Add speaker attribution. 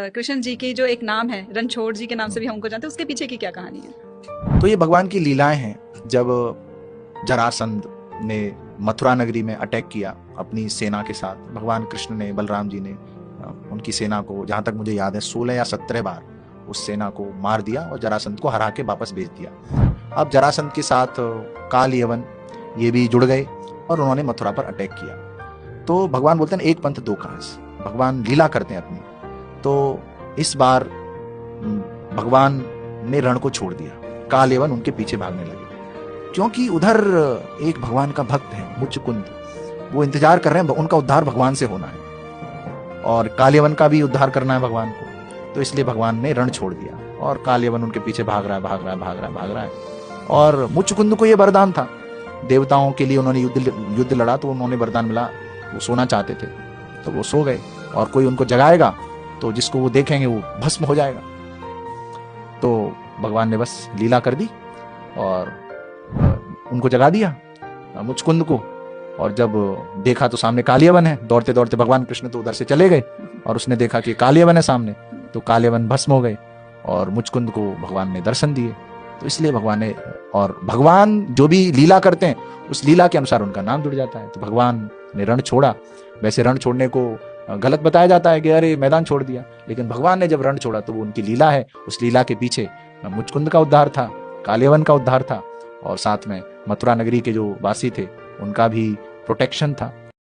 Speaker 1: कृष्ण जी की जो एक नाम है रणछोड़ जी के नाम से भी हमको जानते हैं, उसके पीछे की क्या कहानी है?
Speaker 2: तो ये भगवान की लीलाएं हैं। जब जरासंध ने मथुरा नगरी में अटैक किया अपनी सेना के साथ, भगवान कृष्ण ने, बलराम जी ने उनकी सेना को, जहां तक मुझे याद है 16 या 17 बार उस सेना को मार दिया और जरासंध को हरा के वापस भेज दिया। अब जरासंध के साथ काल यवन ये भी जुड़ गए और उन्होंने मथुरा पर अटैक किया। तो भगवान बोलते हैं एक पंथ दो काज, भगवान लीला करते हैं अपनी। तो इस बार भगवान ने रण को छोड़ दिया, काल यवन उनके पीछे भागने लगे, क्योंकि उधर एक भगवान का भक्त है मुचकुंद, वो इंतजार कर रहे हैं, उनका उद्धार भगवान से होना है और काल यवन का भी उद्धार करना है भगवान को। तो इसलिए भगवान ने रण छोड़ दिया और काल यवन उनके पीछे भाग रहा है, भाग रहा है, भाग रहा है, भाग रहा है। और मुचकुंद को ये वरदान था, देवताओं के लिए उन्होंने युद्ध लड़ा, तो उन्होंने वरदान मिला, वो सोना चाहते थे तो वो सो गए, और कोई उनको जगाएगा तो जिसको वो देखेंगे वो भस्म हो जाएगा। तो भगवान ने बस लीला कर दी और उनको जगा दिया मुचकुंद को, और जब देखा तो सामने कालियवन है, दौड़ते दौड़ते भगवान कृष्ण तो उधर से चले गए और उसने देखा कि कालियवन है सामने, तो कालियवन भस्म हो गए और मुचकुंद को भगवान ने दर्शन दिए। तो इसलिए भगवान ने, और भगवान जो भी लीला करते हैं उस लीला के अनुसार उनका नाम जुड़ जाता है। तो भगवान ने रण छोड़ा। वैसे रण छोड़ने को गलत बताया जाता है कि अरे मैदान छोड़ दिया, लेकिन भगवान ने जब रण छोड़ा तो वो उनकी लीला है। उस लीला के पीछे मुचकुंद का उद्धार था, कालियवन का उद्धार था, और साथ में मथुरा नगरी के जो वासी थे उनका भी प्रोटेक्शन था।